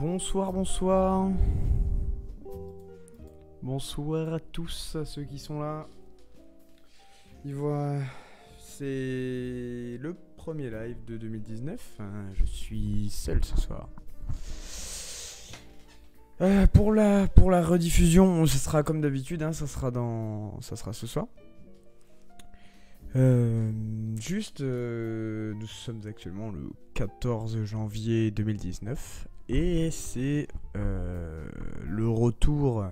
Bonsoir, bonsoir. Bonsoir à tous, à ceux qui sont là. Y voient, c'est le premier live de 2019. Je suis seul ce soir. Pour la rediffusion, ce sera comme d'habitude, ça sera ce soir. Nous sommes actuellement le 14 janvier 2019 et c'est le retour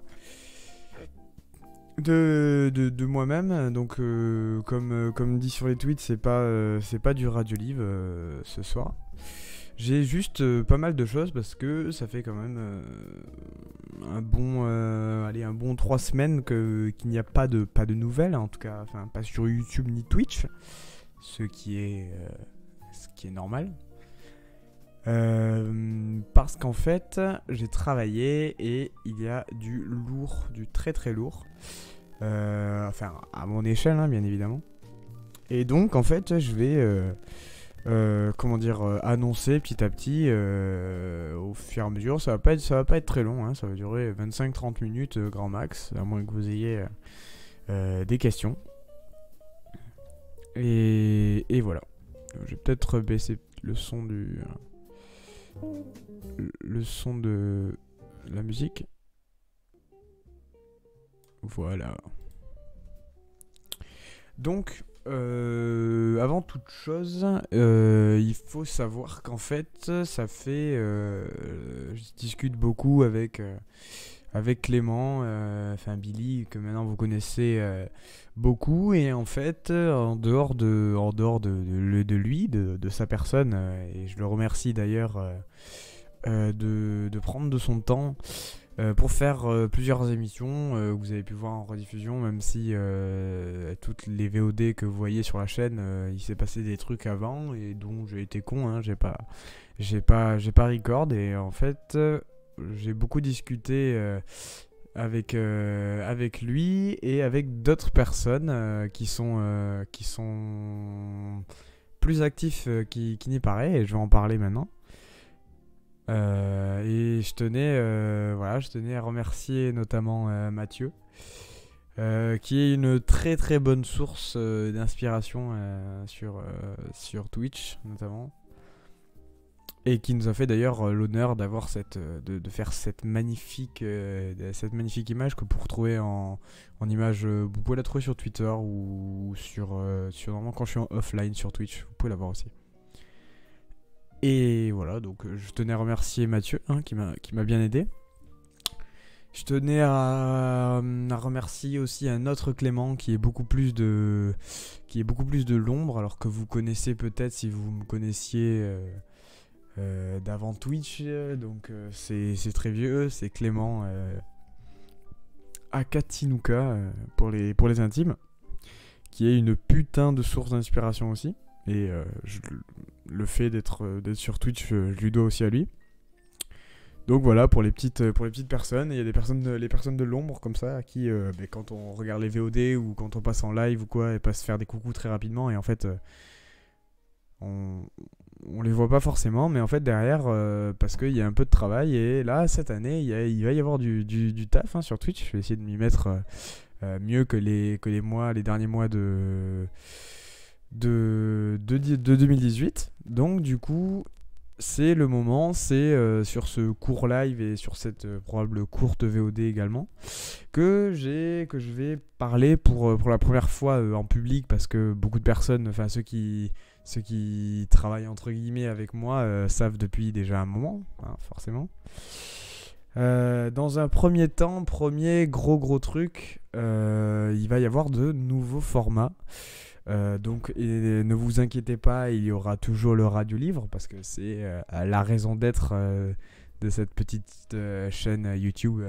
de moi-même. Donc comme dit sur les tweets, c'est pas du radio live ce soir. J'ai juste pas mal de choses parce que ça fait quand même un bon 3 semaines qu'il n'y a pas de nouvelles, en tout cas, enfin pas sur YouTube ni Twitch, ce qui est normal. Parce qu'en fait, j'ai travaillé et il y a du lourd, du très très lourd, enfin à mon échelle, bien évidemment. Et donc en fait, je vais annoncer petit à petit au fur et à mesure. Ça va pas être très long, ça va durer 25-30 minutes grand max, à moins que vous ayez des questions. Et voilà. Je vais peut-être baisser le son de la musique. Voilà. Donc avant toute chose, il faut savoir qu'en fait, ça fait... je discute beaucoup avec Clément, enfin Billy, que maintenant vous connaissez beaucoup, et en fait, en dehors de lui, de sa personne, et je le remercie d'ailleurs de prendre de son temps pour faire plusieurs émissions que vous avez pu voir en rediffusion, même si toutes les VOD que vous voyez sur la chaîne, il s'est passé des trucs avant et dont j'ai été con, j'ai pas record, et en fait j'ai beaucoup discuté avec lui et avec d'autres personnes qui sont plus actifs qu'il n'y paraît, et je vais en parler maintenant. Et je tenais à remercier notamment Mathieu, qui est une très très bonne source d'inspiration sur Twitch notamment, et qui nous a fait d'ailleurs l'honneur d'avoir de faire cette magnifique image que vous pouvez retrouver en image. Vous pouvez la trouver sur Twitter ou sur normalement quand je suis en offline sur Twitch, vous pouvez la voir aussi. Et voilà, donc je tenais à remercier Mathieu qui m'a bien aidé. Je tenais à remercier aussi un autre Clément qui est beaucoup plus de l'ombre, alors que vous connaissez peut-être si vous me connaissiez d'avant Twitch. Donc c'est très vieux, c'est Clément Akatinuka pour les intimes, qui est une putain de source d'inspiration aussi. Et le fait d'être sur Twitch, je lui dois aussi à lui. Donc voilà, pour les petites personnes, il y a les personnes de l'ombre comme ça, à qui quand on regarde les VOD ou quand on passe en live ou quoi, elles passent faire des coucous très rapidement, et en fait on les voit pas forcément, mais en fait derrière, parce qu'il y a un peu de travail, et là cette année il va y avoir du taf sur Twitch. Je vais essayer de m'y mettre mieux que les derniers mois de 2018. Donc du coup c'est le moment, c'est sur ce court live et sur cette probable courte VOD également que je vais parler pour la première fois en public, parce que beaucoup de personnes, enfin ceux qui travaillent entre guillemets avec moi savent depuis déjà un moment, forcément. Dans un premier temps, premier gros truc, il va y avoir de nouveaux formats. Donc ne vous inquiétez pas, il y aura toujours le radio livre, parce que c'est la raison d'être de cette petite chaîne YouTube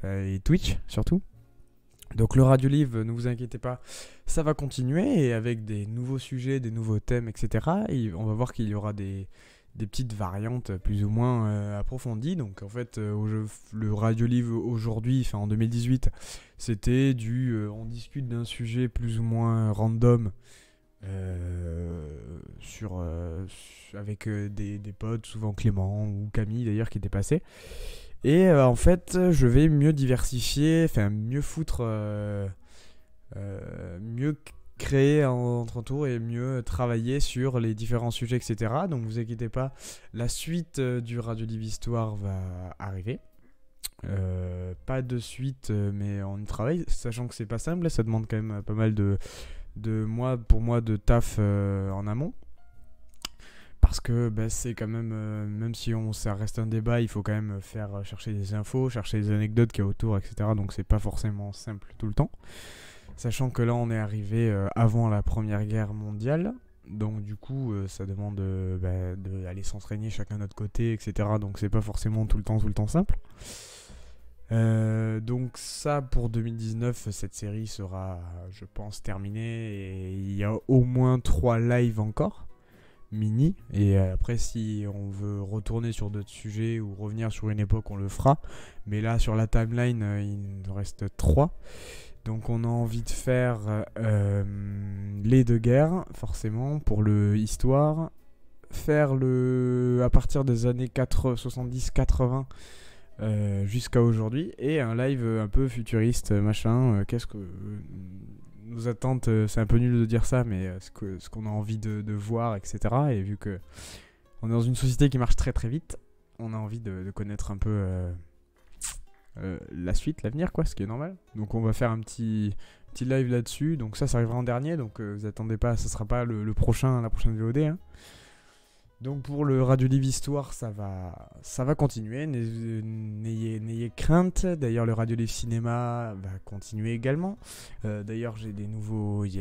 et Twitch surtout. Donc le radio livre, ne vous inquiétez pas, ça va continuer, et avec des nouveaux sujets, des nouveaux thèmes, etc. Et on va voir qu'il y aura des petites variantes plus ou moins approfondies. Donc en fait, le radio livre aujourd'hui, enfin en 2018, c'était on discute d'un sujet plus ou moins random, avec des potes, souvent Clément ou Camille d'ailleurs qui étaient passés. Et en fait, je vais mieux diversifier, enfin mieux foutre, mieux créer entre tours et mieux travailler sur les différents sujets, etc. Donc vous inquiétez pas, la suite du Radio Live Histoire va arriver. Pas de suite, mais on y travaille, sachant que c'est pas simple, ça demande quand même pas mal pour moi de taf en amont. Parce que c'est quand même, même si ça reste un débat, il faut quand même chercher des infos, chercher des anecdotes qu'il y a autour, etc. Donc c'est pas forcément simple tout le temps. Sachant que là on est arrivé avant la Première Guerre mondiale. Donc du coup ça demande d'aller s'entraîner chacun de notre côté, etc. Donc c'est pas forcément tout le temps simple. Donc ça pour 2019, cette série sera je pense terminée. Et il y a au moins 3 lives encore. Mini, et après si on veut retourner sur d'autres sujets ou revenir sur une époque, on le fera, mais là sur la timeline il nous reste 3, donc on a envie de faire les 2 guerres forcément pour le histoire, faire à partir des années 70-80 jusqu'à aujourd'hui, et un live un peu futuriste machin, qu'est-ce que nos attentes, c'est un peu nul de dire ça, mais ce qu'on a envie de voir, etc. Et vu que on est dans une société qui marche très très vite, on a envie de connaître un peu la suite, l'avenir, quoi, ce qui est normal. Donc on va faire un petit live là-dessus. Donc ça arrivera en dernier, donc vous attendez pas, ça sera pas la prochaine VOD. Hein. Donc pour le Radio Live Histoire, ça va continuer, n'ayez crainte. D'ailleurs le Radio Live Cinéma va continuer également. D'ailleurs il y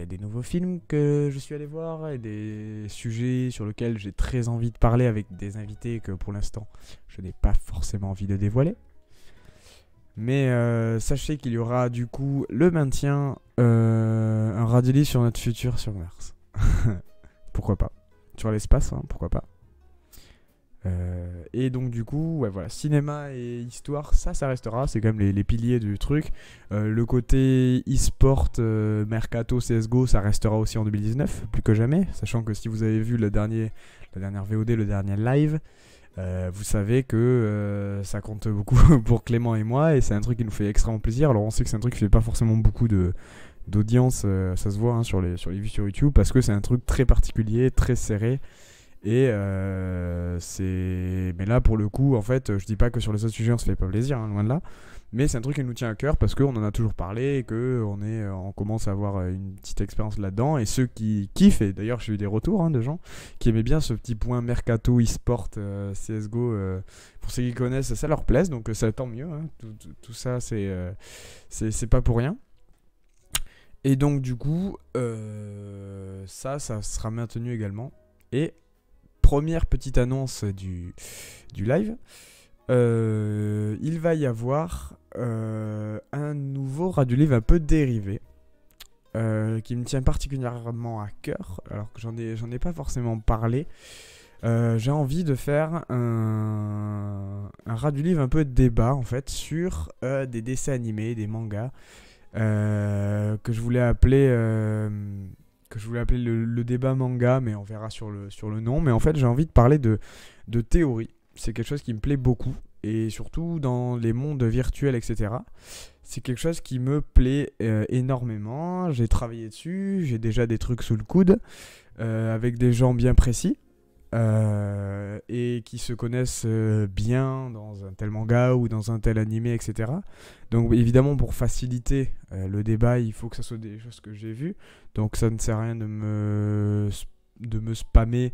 a des nouveaux films que je suis allé voir et des sujets sur lesquels j'ai très envie de parler avec des invités que pour l'instant je n'ai pas forcément envie de dévoiler. Mais sachez qu'il y aura du coup le maintien, un Radio Live sur notre futur sur Mars. Pourquoi pas. Sur l'espace, hein, pourquoi pas. Et donc du coup, ouais, voilà, cinéma et histoire, ça restera, c'est quand même les piliers du truc. Le côté e-sport, Mercato, CSGO, ça restera aussi en 2019, plus que jamais. Sachant que si vous avez vu la dernière VOD, le dernier live, vous savez que ça compte beaucoup pour Clément et moi, et c'est un truc qui nous fait extrêmement plaisir. Alors on sait que c'est un truc qui fait pas forcément beaucoup d'audience, ça se voit hein, sur les vues sur YouTube, parce que c'est un truc très particulier, très serré, et mais là pour le coup en fait je dis pas que sur les autres sujets on se fait pas plaisir, hein, loin de là, mais c'est un truc qui nous tient à cœur parce qu'on en a toujours parlé et qu'on commence à avoir une petite expérience là-dedans, et ceux qui kiffent, et d'ailleurs j'ai eu des retours hein, de gens qui aimaient bien ce petit point Mercato, e-sport, CSGO, pour ceux qui connaissent ça leur plaise, donc ça tant mieux, hein, tout ça c'est pas pour rien. Et donc du coup, ça sera maintenu également. Et première petite annonce du live, il va y avoir un nouveau Radio Live un peu dérivé, qui me tient particulièrement à cœur, alors que j'en ai pas forcément parlé. J'ai envie de faire un Radio Live un peu de débat en fait sur des dessins animés, des mangas. Que je voulais appeler le débat manga, mais on verra sur le nom. Mais en fait j'ai envie de parler de théorie, c'est quelque chose qui me plaît beaucoup, et surtout dans les mondes virtuels, etc. C'est quelque chose qui me plaît énormément. J'ai travaillé dessus, j'ai déjà des trucs sous le coude, avec des gens bien précis, et qui se connaissent bien dans un tel manga ou dans un tel animé, etc. Donc évidemment pour faciliter le débat, il faut que ça soit des choses que j'ai vues, donc ça ne sert à rien de me spammer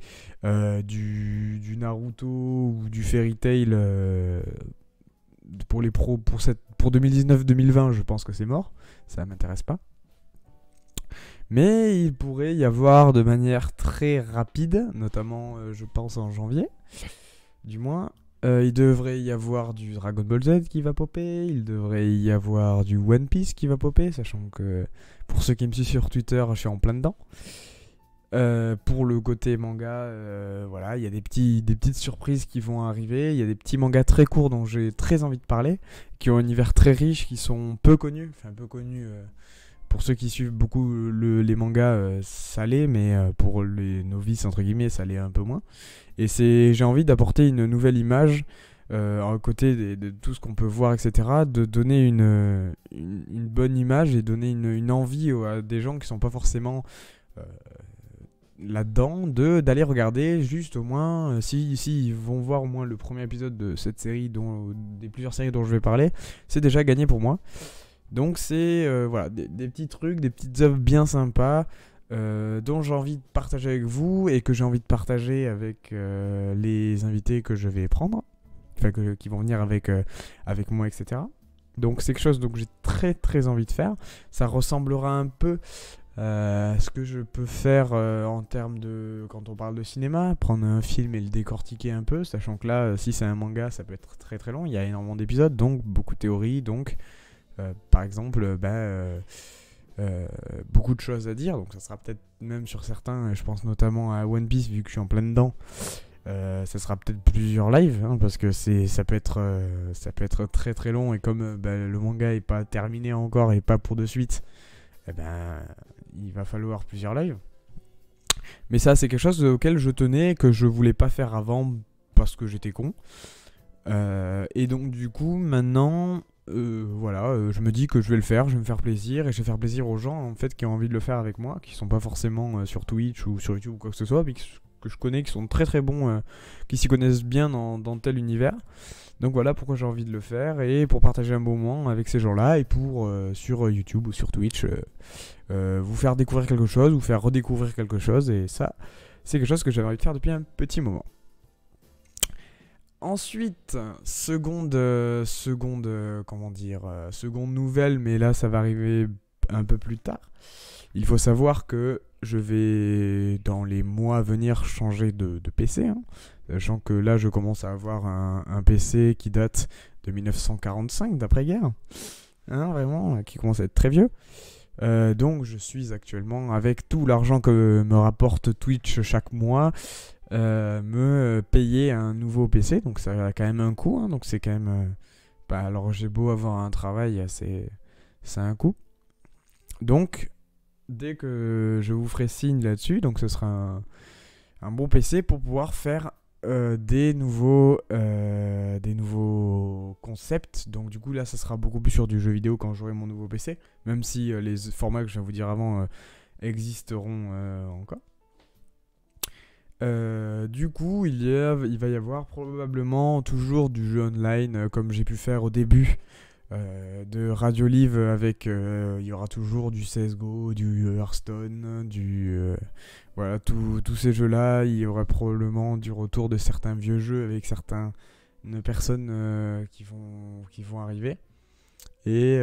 du Naruto ou du Fairy Tail pour 2019-2020. Je pense que c'est mort, ça m'intéresse pas. Mais il pourrait y avoir de manière très rapide, notamment je pense en janvier, du moins, il devrait y avoir du Dragon Ball Z qui va popper, il devrait y avoir du One Piece qui va popper, sachant que pour ceux qui me suivent sur Twitter, je suis en plein dedans. Pour le côté manga, voilà, il y a des petites surprises qui vont arriver, il y a des petits mangas très courts dont j'ai très envie de parler, qui ont un univers très riche, qui sont peu connus, pour ceux qui suivent beaucoup les mangas, ça l'est, mais pour les novices, entre guillemets, ça l'est un peu moins. Et j'ai envie d'apporter une nouvelle image, à côté de tout ce qu'on peut voir, etc., de donner une bonne image et donner une envie à des gens qui sont pas forcément euh, là-dedans, d'aller regarder juste au moins, si ils vont voir au moins le premier épisode de cette série, des plusieurs séries dont je vais parler, c'est déjà gagné pour moi. Donc c'est voilà, des petits trucs, des petites œuvres bien sympas, dont j'ai envie de partager avec vous et que j'ai envie de partager avec les invités que je vais prendre, enfin qui vont venir avec moi, etc. Donc c'est quelque chose que j'ai très très envie de faire. Ça ressemblera un peu à ce que je peux faire en termes de, quand on parle de cinéma, prendre un film et le décortiquer un peu, sachant que là, si c'est un manga, ça peut être très très long, il y a énormément d'épisodes, donc beaucoup de théories, donc par exemple, beaucoup de choses à dire, donc ça sera peut-être même sur certains, je pense notamment à One Piece vu que je suis en plein dedans, ça sera peut-être plusieurs lives, hein, parce que ça peut être très très long, et comme le manga est pas terminé encore et pas pour de suite, il va falloir plusieurs lives. Mais ça, c'est quelque chose auquel je tenais, que je voulais pas faire avant parce que j'étais con. Et donc du coup maintenant voilà, je me dis que je vais le faire, je vais me faire plaisir, et je vais faire plaisir aux gens en fait qui ont envie de le faire avec moi, qui sont pas forcément sur Twitch ou sur YouTube ou quoi que ce soit, mais que je connais, qui sont très très bons, qui s'y connaissent bien dans tel univers. Donc voilà pourquoi j'ai envie de le faire, et pour partager un bon moment avec ces gens-là, et pour sur YouTube ou sur Twitch vous faire découvrir quelque chose, vous faire redécouvrir quelque chose, et ça c'est quelque chose que j'avais envie de faire depuis un petit moment. Ensuite, seconde nouvelle, mais là ça va arriver un peu plus tard. Il faut savoir que je vais dans les mois à venir changer de PC, hein, sachant que là je commence à avoir un PC qui date de 1945 d'après-guerre, hein, vraiment, qui commence à être très vieux. Donc je suis actuellement, avec tout l'argent que me rapporte Twitch chaque mois, me payer un nouveau PC, donc ça a quand même un coût, hein, donc c'est quand même alors j'ai beau avoir un travail, c'est un coût. Donc dès que je vous ferai signe là-dessus, donc ce sera un bon PC pour pouvoir faire des nouveaux concepts. Donc du coup là ça sera beaucoup plus sur du jeu vidéo quand j'aurai mon nouveau PC, même si les formats que je vais vous dire avant existeront encore. Du coup, il va y avoir probablement toujours du jeu online, comme j'ai pu faire au début de Radiolive, avec il y aura toujours du CSGO, du Hearthstone, voilà, tous ces jeux-là. Il y aura probablement du retour de certains vieux jeux avec certaines personnes qui vont arriver. Et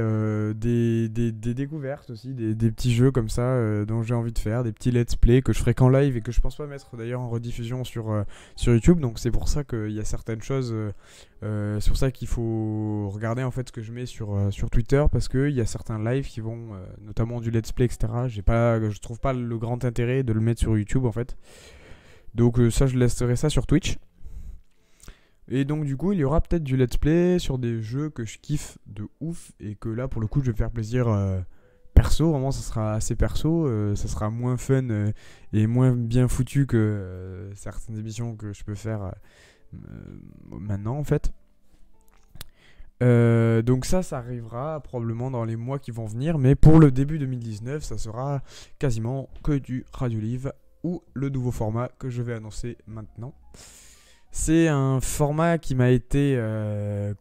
des découvertes aussi, des petits jeux comme ça dont j'ai envie de faire, des petits let's play que je ferai qu'en live et que je pense pas mettre d'ailleurs en rediffusion sur YouTube. Donc c'est pour ça qu'il y a certaines choses, c'est pour ça qu'il faut regarder en fait ce que je mets sur Twitter, parce qu'il y a certains lives qui vont, notamment du let's play, etc. Je trouve pas le grand intérêt de le mettre sur YouTube en fait. Donc ça, je laisserai ça sur Twitch. Et donc du coup il y aura peut-être du let's play sur des jeux que je kiffe de ouf, et que là pour le coup je vais me faire plaisir perso, vraiment ça sera assez perso, ça sera moins fun et moins bien foutu que certaines émissions que je peux faire maintenant en fait. Donc ça arrivera probablement dans les mois qui vont venir, mais pour le début 2019 ça sera quasiment que du Radiolive, ou le nouveau format que je vais annoncer maintenant. C'est un format qui m'a été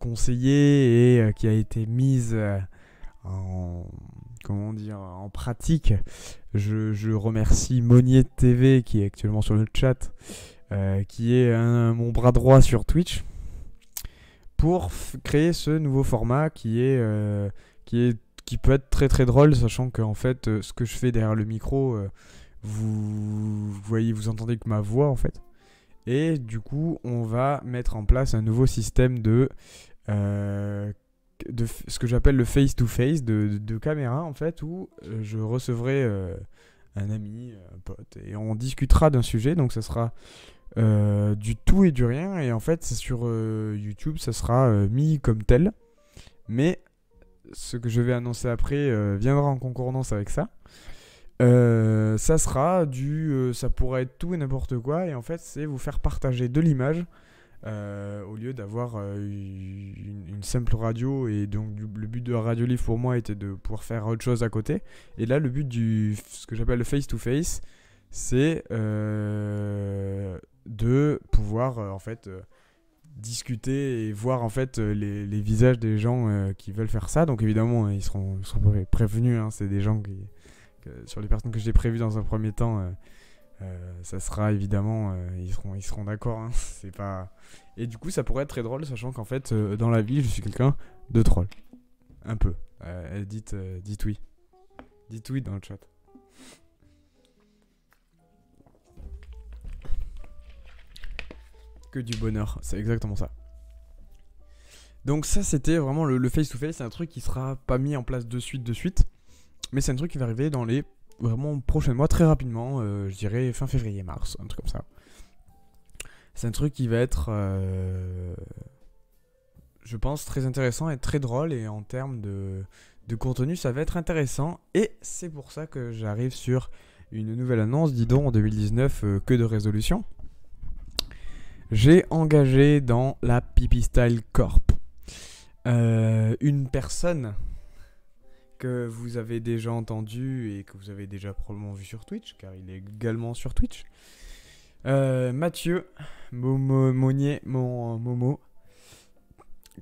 conseillé et qui a été mis en pratique. Je remercie Monnier TV qui est actuellement sur le chat, qui est mon bras droit sur Twitch, pour créer ce nouveau format qui peut être très très drôle, sachant que en fait ce que je fais derrière le micro, vous entendez que ma voix en fait. Et du coup, on va mettre en place un nouveau système de ce que j'appelle le face-to-face, de caméra en fait, où je recevrai un ami, un pote, et on discutera d'un sujet. Donc ça sera du tout et du rien, et en fait sur YouTube ça sera mis comme tel, mais ce que je vais annoncer après viendra en concordance avec ça. Ça sera ça pourrait être tout et n'importe quoi, et en fait, c'est vous faire partager de l'image au lieu d'avoir une simple radio. Et donc, le but de la radio livre pour moi était de pouvoir faire autre chose à côté. Et là, le but ce que j'appelle le face-to-face, c'est de pouvoir en fait discuter et voir en fait les visages des gens qui veulent faire ça. Donc évidemment, ils seront prévenus, hein. C'est des gens sur les personnes que j'ai prévues dans un premier temps, ça sera évidemment, ils seront d'accord, hein. C'est pas... Et du coup, ça pourrait être très drôle, sachant qu'en fait, dans la vie, je suis quelqu'un de troll. Un peu. Dites oui. Dites oui dans le chat. Que du bonheur, c'est exactement ça. Donc ça, c'était vraiment le face-to-face. C'est un truc qui sera pas mis en place de suite. Mais c'est un truc qui va arriver dans les vraiment prochains mois, très rapidement. Je dirais fin février, mars, un truc comme ça. C'est un truc qui va être, je pense, très intéressant et très drôle. Et en termes de contenu, ça va être intéressant. Et c'est pour ça que j'arrive sur une nouvelle annonce. Dis donc, en 2019, que de résolutions. J'ai engagé dans la Pipi-Style Corp une personne que vous avez déjà entendu et que vous avez déjà probablement vu sur Twitch, car il est également sur Twitch. Mathieu Monnier, mon Momo,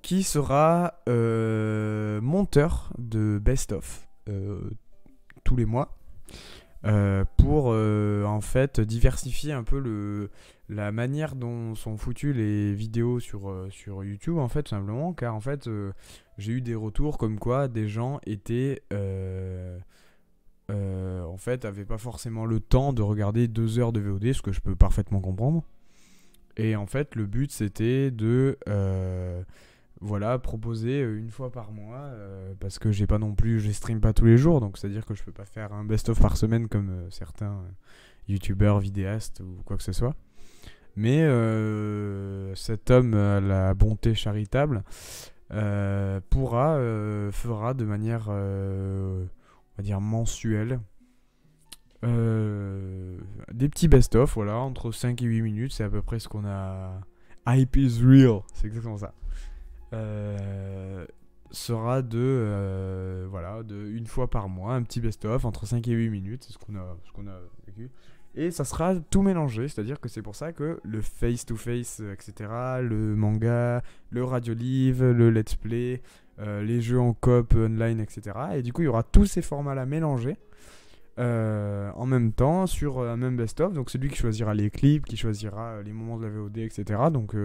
qui sera monteur de best-of tous les mois pour en fait diversifier un peu la manière dont sont foutues les vidéos sur YouTube, en fait, tout simplement, car en fait j'ai eu des retours comme quoi des gens étaient en fait avaient pas forcément le temps de regarder 2 heures de VOD, ce que je peux parfaitement comprendre. Et en fait le but c'était de voilà, proposer une fois par mois, parce que je stream pas tous les jours, donc c'est à dire que je peux pas faire un best-of par semaine comme certains youtubeurs, vidéastes ou quoi que ce soit. Mais cet homme à la bonté charitable fera de manière, on va dire, mensuelle, des petits best-of, voilà, entre 5 et 8 minutes, c'est à peu près ce qu'on a. Hype is real, c'est exactement ça. Sera voilà, de une fois par mois, un petit best-of entre 5 et 8 minutes, c'est ce qu'on a vécu. Et ça sera tout mélangé, c'est-à-dire que c'est pour ça que le face-to-face, etc., le manga, le radio-livre, le let's play, les jeux en coop online, etc. Et du coup, il y aura tous ces formats-là mélangés en même temps sur un même best-of. Donc c'est lui qui choisira les clips, qui choisira les moments de la VOD, etc. Donc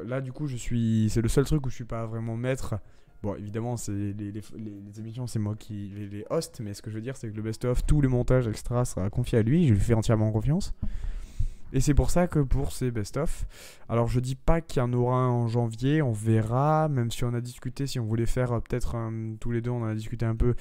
là, du coup, c'est le seul truc où je suis pas vraiment maître. Bon, évidemment, c'est les émissions, c'est moi qui les host, mais ce que je veux dire, c'est que le best-of, tous les montages extra sera confié à lui, je lui fais entièrement confiance. Et c'est pour ça que pour ces best-of, alors je dis pas qu'il y en aura un en janvier, on verra, même si on a discuté, si on voulait faire peut-être tous les deux, on en a discuté un peu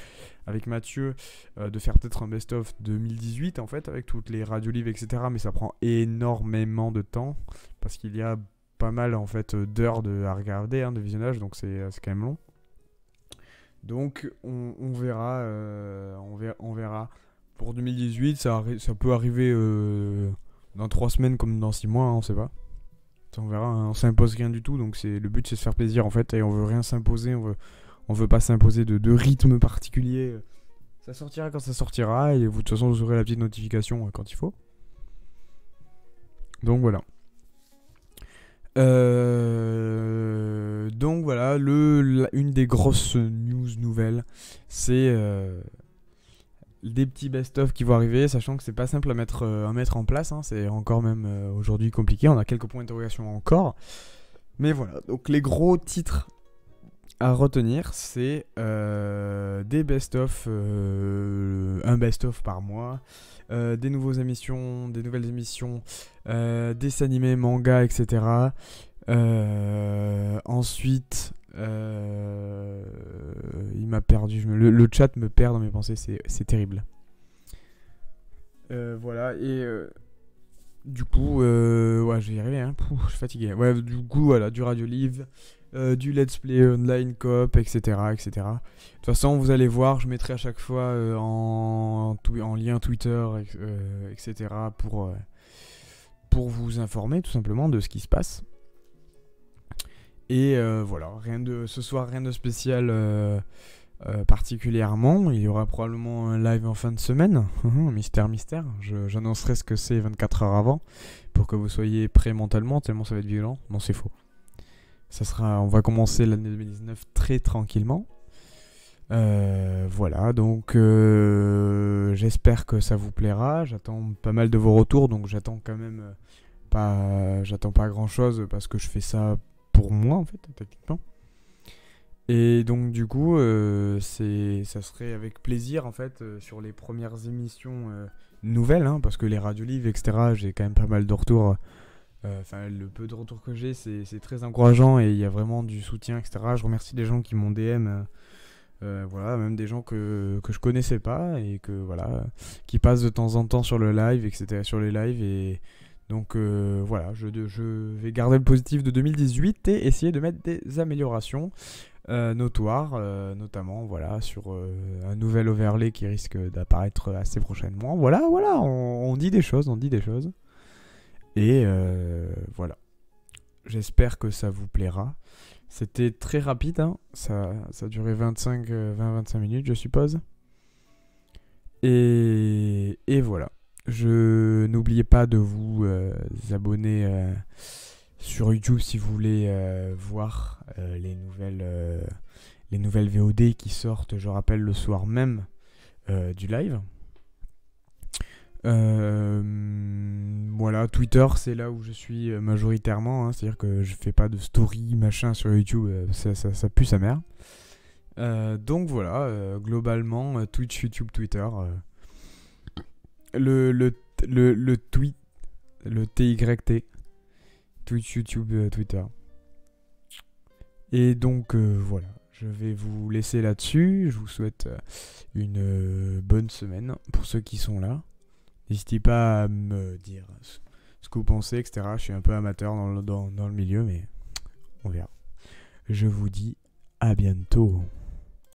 avec Mathieu, de faire peut-être un best-of 2018 en fait, avec toutes les radios-livres, etc. Mais ça prend énormément de temps, parce qu'il y a pas mal en fait d'heures à regarder, hein, de visionnage, donc c'est quand même long. Donc on verra, on verra. Pour 2018, ça peut arriver dans 3 semaines comme dans 6 mois, hein, on sait pas. On verra, hein, on s'impose rien du tout, donc le but c'est de se faire plaisir en fait, et on veut rien s'imposer, on veut pas s'imposer de rythme particulier. Ça sortira quand ça sortira, et vous, de toute façon vous aurez la petite notification quand il faut. Donc voilà. Donc voilà, une des grosses nouvelles, c'est des petits best-of qui vont arriver, sachant que c'est pas simple à mettre en place, hein, c'est encore même aujourd'hui compliqué, on a quelques points d'interrogation encore. Mais voilà, donc les gros titres à retenir, c'est des best-of, un best-of par mois, des nouvelles émissions, dessins animés, mangas, etc. Ensuite, il m'a perdu, le chat me perd dans mes pensées, c'est terrible. Voilà, et du coup, ouais, je vais y arriver, hein. Je suis fatigué. Ouais, du coup, voilà, du radio livre, du let's play online coop, etc., etc. De toute façon, vous allez voir, je mettrai à chaque fois en lien Twitter, etc. Pour vous informer tout simplement de ce qui se passe. Et voilà, ce soir, rien de spécial particulièrement. Il y aura probablement un live en fin de semaine. Mystère, mystère. J'annoncerai ce que c'est 24 heures avant pour que vous soyez prêts mentalement, tellement ça va être violent. Non, c'est faux. On va commencer l'année 2019 très tranquillement. Voilà, donc j'espère que ça vous plaira. J'attends pas mal de vos retours, donc j'attends quand même j'attends pas grand chose parce que je fais ça pour moi en fait, techniquement. Et donc du coup, ça serait avec plaisir en fait sur les premières émissions nouvelles, hein, parce que les radios livres, etc. J'ai quand même pas mal de retours. Enfin, le peu de retours que j'ai, c'est très encourageant et il y a vraiment du soutien, etc. Je remercie les gens qui m'ont DM. Voilà, même des gens que je connaissais pas et que voilà, qui passent de temps en temps sur le live, etc. Sur les lives et donc voilà, je vais garder le positif de 2018 et essayer de mettre des améliorations notoires, notamment voilà sur un nouvel overlay qui risque d'apparaître assez prochainement. Voilà, on dit des choses, et voilà. J'espère que ça vous plaira. C'était très rapide, hein. Ça a duré 20-25 minutes, je suppose. Et voilà. N'oubliez pas de vous abonner sur YouTube si vous voulez voir les nouvelles VOD qui sortent, je rappelle, le soir même du live. Voilà, Twitter, c'est là où je suis majoritairement, hein, c'est-à-dire que je fais pas de story machin sur YouTube, ça pue sa mère. Donc voilà, globalement, Twitch, YouTube, Twitter, le tweet, le TYT, Twitch, YouTube, Twitter. Et donc voilà, je vais vous laisser là-dessus. Je vous souhaite une bonne semaine pour ceux qui sont là. N'hésitez pas à me dire ce que vous pensez, etc. Je suis un peu amateur dans le milieu, mais on verra. Je vous dis à bientôt.